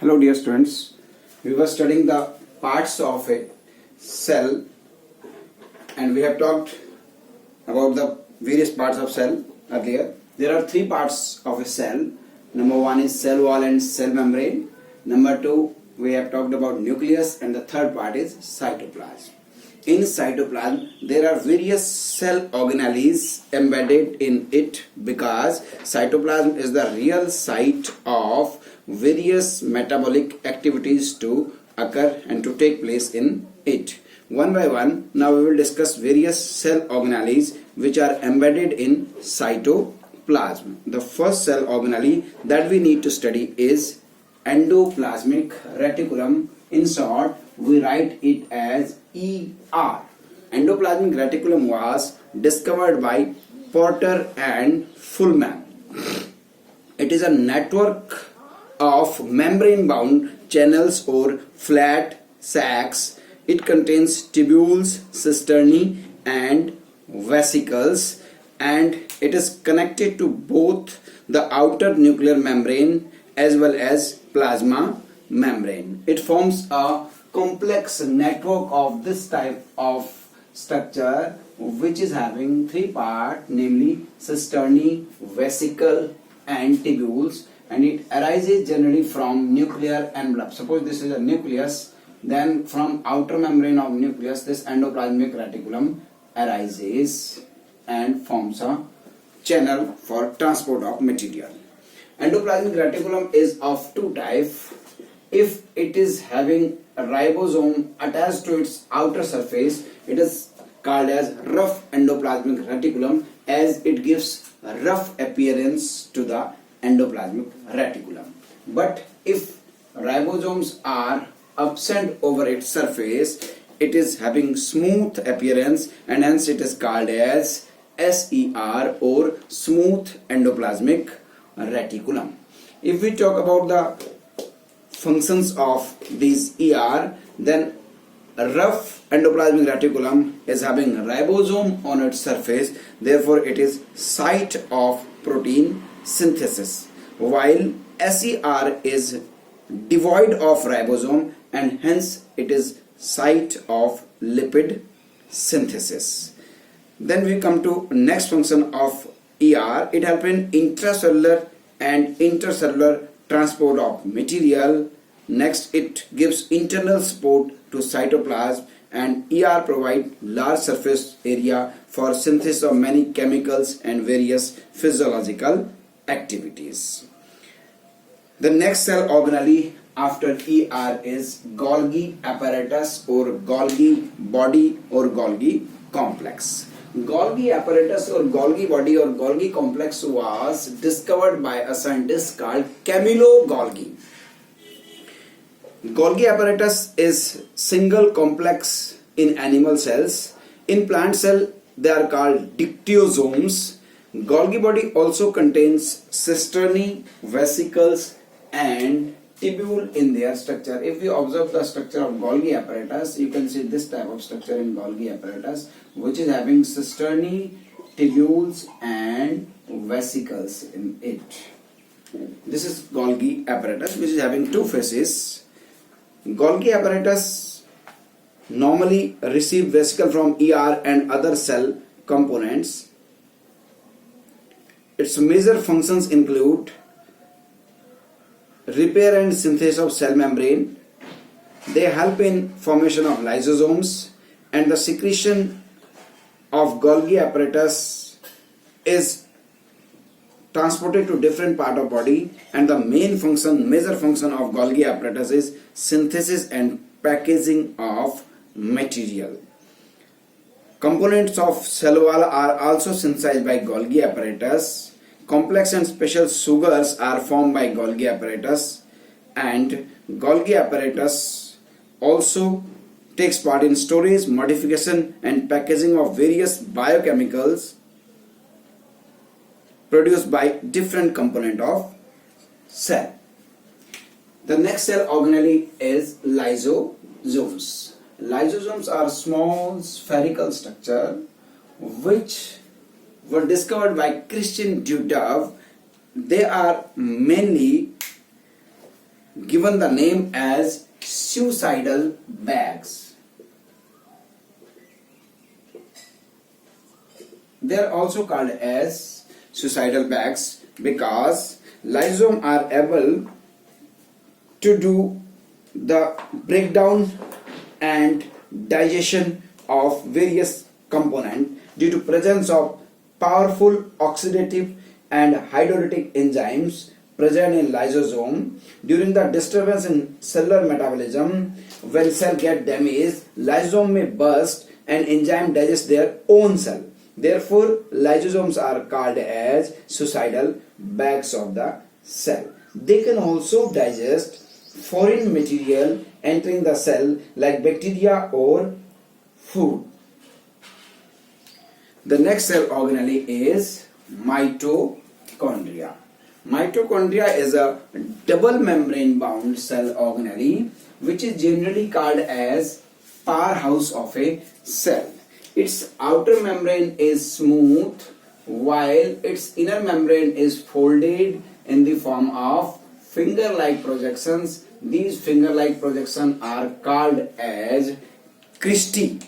Hello dear students, we were studying the parts of a cell and we have talked about the various parts of cell earlier. There are three parts of a cell. Number one is cell wall and cell membrane. Number two, we have talked about nucleus, and the third part is cytoplasm. In cytoplasm, there are various cell organelles embedded in it because cytoplasm is the real site of various metabolic activities to occur and to take place in it. One by one, now we will discuss various cell organelles which are embedded in cytoplasm. The first cell organelle that we need to study is endoplasmic reticulum. In short, we write it as ER. Endoplasmic reticulum was discovered by Porter and Fullman. It is a network of membrane-bound channels or flat sacs. It contains tubules, cisternae and vesicles, and it is connected to both the outer nuclear membrane as well as plasma membrane. It forms a complex network of this type of structure which is having three parts, namely cisternae, vesicle and tubules, and it arises generally from nuclear envelope. Suppose this is a nucleus, then from outer membrane of nucleus this endoplasmic reticulum arises and forms a channel for transport of material. Endoplasmic reticulum is of two types. If it is having a ribosome attached to its outer surface, it is called as rough endoplasmic reticulum, as it gives a rough appearance to the endoplasmic reticulum. But if ribosomes are absent over its surface, it is having smooth appearance, and hence it is called as SER or smooth endoplasmic reticulum. If we talk about the functions of these ER, then a rough endoplasmic reticulum is having ribosome on its surface, therefore it is site of protein synthesis, while SER is devoid of ribosome and hence it is site of lipid synthesis. Then we come to next function of ER. It helps in intracellular and intercellular transport of material. Next, it gives internal support to cytoplasm, and ER provide large surface area for synthesis of many chemicals and various physiological activities. The next cell organelle after ER is Golgi apparatus or Golgi body or Golgi complex. Golgi apparatus or Golgi body or Golgi complex was discovered by a scientist called Camillo Golgi. Golgi apparatus is single complex in animal cells. In plant cell they are called dictyosomes. Golgi body also contains cisternae, vesicles and tubule in their structure. If you observe the structure of Golgi apparatus, you can see this type of structure in Golgi apparatus, which is having cisternae, tubules and vesicles in it. This is Golgi apparatus, which is having two faces. Golgi apparatus normally receive vesicle from ER and other cell components. Its major functions include repair and synthesis of cell membrane. They help in formation of lysosomes, and the secretion of Golgi apparatus is transported to different part of body, and the major function of Golgi apparatus is synthesis and packaging of material. Components of cell wall are also synthesized by Golgi apparatus. Complex and special sugars are formed by Golgi apparatus, and Golgi apparatus also takes part in storage, modification and packaging of various biochemicals produced by different component of cell. The next cell organelle is lysosomes. Lysosomes are small spherical structure which were discovered by Christian Dudov. They are mainly given the name as suicidal bags. They are also called as suicidal bags because lysosomes are able to do the breakdown and digestion of various components due to presence of powerful oxidative and hydrolytic enzymes present in lysosome. During the disturbance in cellular metabolism, when cell get damaged, lysosome may burst and enzyme digest their own cell. Therefore, lysosomes are called as suicidal bags of the cell. They can also digest foreign material entering the cell like bacteria or food. The next cell organelle is mitochondria. Mitochondria is a double membrane bound cell organelle which is generally called as powerhouse of a cell. Its outer membrane is smooth while its inner membrane is folded in the form of finger-like projections. These finger-like projections are called as cristae.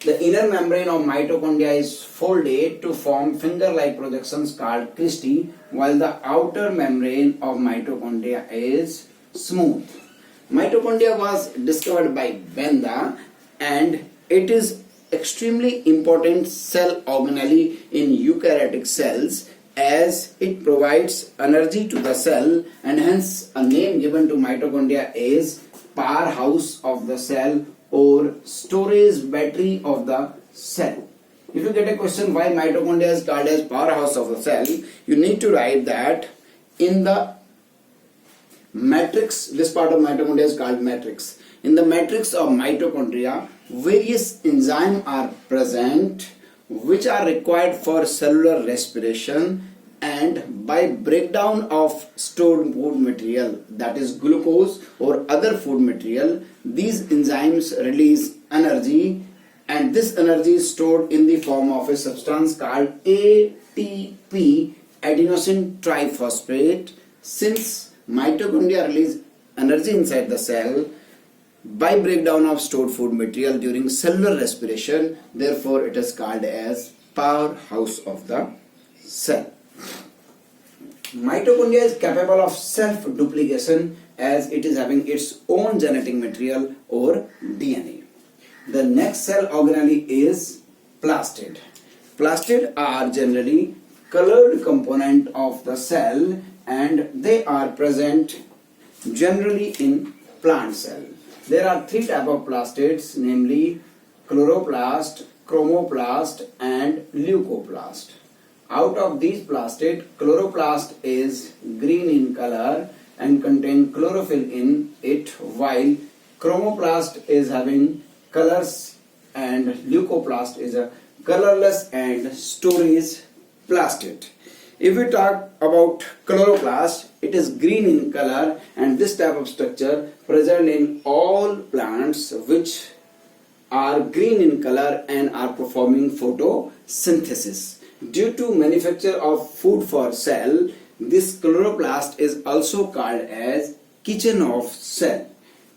The inner membrane of mitochondria is folded to form finger-like projections called cristae, while the outer membrane of mitochondria is smooth. Mitochondria was discovered by Benda and it is extremely important cell organelle in eukaryotic cells as it provides energy to the cell, and hence a name given to mitochondria is powerhouse of the cell or storage battery of the cell. If you get a question why mitochondria is called as powerhouse of the cell, you need to write that in the matrix, this part of mitochondria is called matrix. In the matrix of mitochondria, various enzymes are present which are required for cellular respiration, and by breakdown of stored food material, that is glucose or other food material, these enzymes release energy, and this energy is stored in the form of a substance called ATP, adenosine triphosphate. Since mitochondria release energy inside the cell by breakdown of stored food material during cellular respiration, therefore it is called as powerhouse of the cell. Mitochondria is capable of self-duplication as it is having its own genetic material or DNA. The next cell organelle is plastid. Plastid are generally colored component of the cell and they are present generally in plant cell. There are three types of plastids, namely chloroplast, chromoplast and leucoplast. Out of these plastid, chloroplast is green in color and contain chlorophyll in it, while chromoplast is having colors and leucoplast is a colorless and storage plastid. If we talk about chloroplast, it is green in color and this type of structure present in all plants which are green in color and are performing photosynthesis. Due to manufacture of food for cell, this chloroplast is also called as kitchen of cell.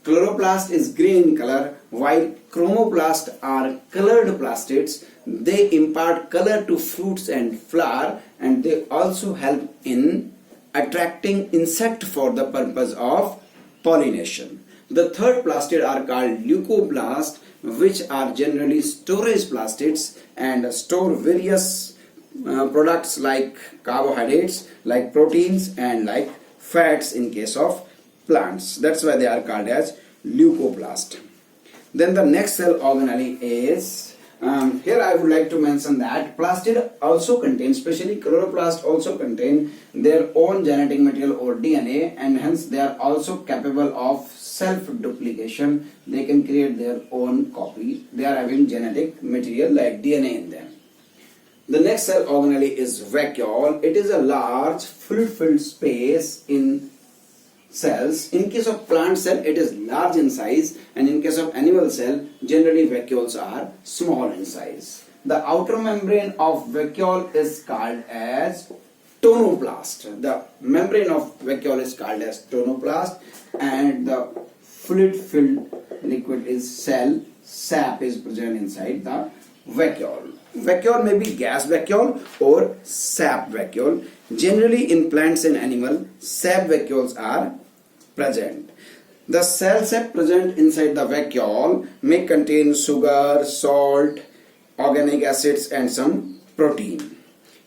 Chloroplast is green in color while chromoplast are colored plastids. They impart color to fruits and flower and they also help in attracting insect for the purpose of pollination. The third plastid are called leucoplast, which are generally storage plastids and store various products like carbohydrates, like proteins and like fats in case of plants. That's why they are called as leucoplast. Then the next cell organelle is, here I would like to mention that plastid also contain, especially chloroplast also contain their own genetic material or DNA, and hence they are also capable of self-duplication. They can create their own copy. They are having genetic material like DNA in them. The next cell organelle is vacuole. It is a large fluid-filled space in cells. In case of plant cell, it is large in size, and in case of animal cell, generally vacuoles are small in size. The outer membrane of vacuole is called as tonoplast. The membrane of vacuole is called as tonoplast, and the fluid filled liquid is cell. Sap is present inside the vacuole. Vacuole may be gas vacuole or sap vacuole. Generally in plants and animal, sap vacuoles are present. The cell sap present inside the vacuole may contain sugar, salt, organic acids and some protein.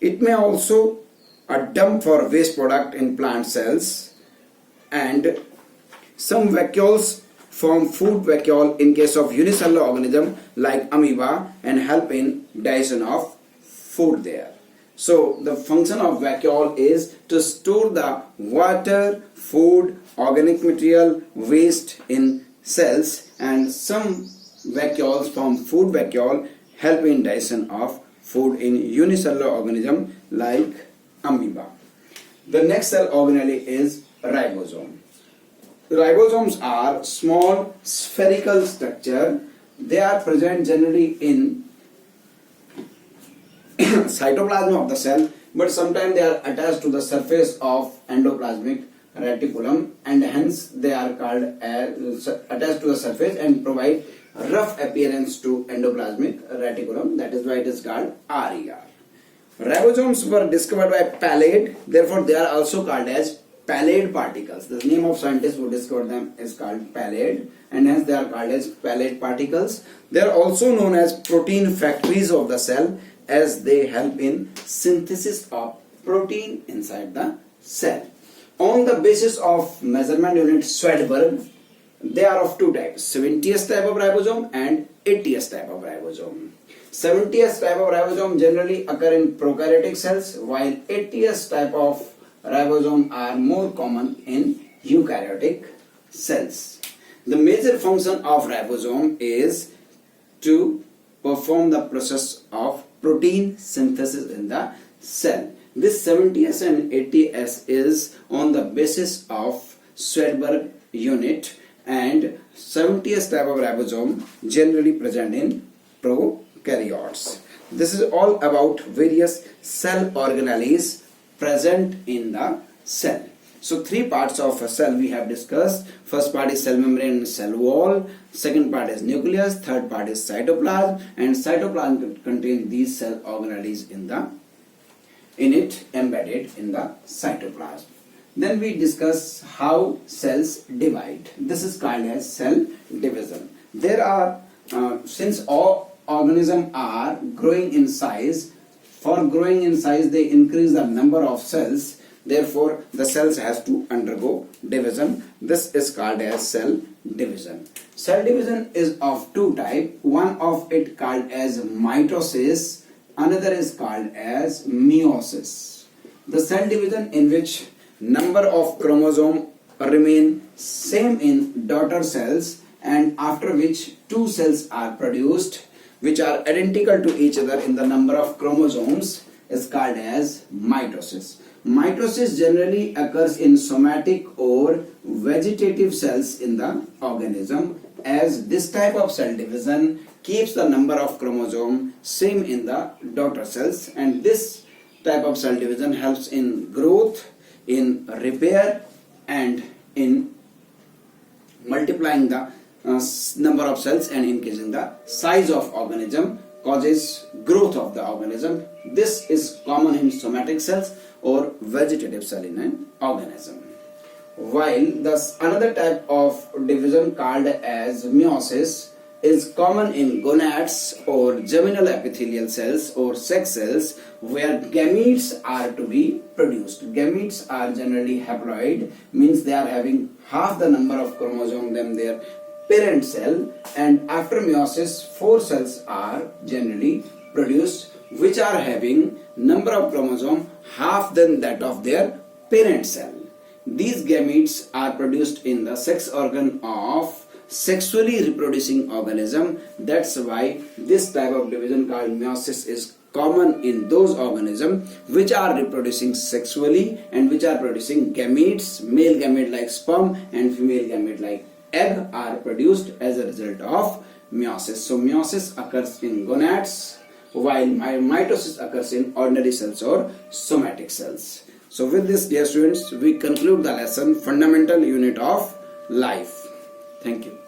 It may also a dump for waste product in plant cells, and some vacuoles form food vacuole in case of unicellular organism like amoeba and help in digestion of food there. So the function of vacuole is to store the water, food, organic material, waste in cells, and some vacuoles form food vacuole help in digestion of food in unicellular organism like amoeba. The next cell organelle is ribosome. Ribosomes are small spherical structure. They are present generally in cytoplasm of the cell, but sometimes they are attached to the surface of endoplasmic reticulum, and hence they are called as attached to the surface and provide rough appearance to endoplasmic reticulum. That is why it is called RER. Ribosomes were discovered by Plastid, therefore they are also called as Plastid particles. The name of scientist who discovered them is called Plastid, and hence they are called as Plastid particles. They are also known as protein factories of the cell, as they help in synthesis of protein inside the cell. On the basis of measurement unit Swedberg, they are of two types: 70th type of ribosome and 80th type of ribosome. 70th type of ribosome generally occur in prokaryotic cells, while 80th type of ribosome are more common in eukaryotic cells. The major function of ribosome is to perform the process of protein synthesis in the cell. This 70S and 80S is on the basis of Swedberg unit, and 70S type of ribosome generally present in prokaryotes. This is all about various cell organelles present in the cell. So three parts of a cell we have discussed. First part is cell membrane and cell wall. Second part is nucleus. Third part is cytoplasm. And cytoplasm contains these cell organelles in it embedded in the cytoplasm. Then we discuss how cells divide. This is called as cell division. There are, since all organisms are growing in size, for growing in size they increase the number of cells. Therefore, the cells has to undergo division. This is called as cell division. Cell division is of two types. One of it called as mitosis, another is called as meiosis. The cell division in which number of chromosomes remain same in daughter cells, and after which two cells are produced which are identical to each other in the number of chromosomes is called as mitosis. Mitosis generally occurs in somatic or vegetative cells in the organism, as this type of cell division keeps the number of chromosomes same in the daughter cells, and this type of cell division helps in growth, in repair, and in multiplying the number of cells and increasing the size of organism, causes growth of the organism. This is common in somatic cells or vegetative cell in an organism. While another type of division called as meiosis is common in gonads or germinal epithelial cells or sex cells, where gametes are to be produced. Gametes are generally haploid, means they are having half the number of chromosomes than their parent cell, and after meiosis 4 cells are generally produced which are having number of chromosomes half than that of their parent cell. These gametes are produced in the sex organ of sexually reproducing organism. That's why this type of division called meiosis is common in those organisms which are reproducing sexually and which are producing gametes. Male gamete like sperm and female gamete like egg are produced as a result of meiosis. So meiosis occurs in gonads, while mitosis occurs in ordinary cells or somatic cells. So with this, dear students, we conclude the lesson fundamental unit of life. Thank you.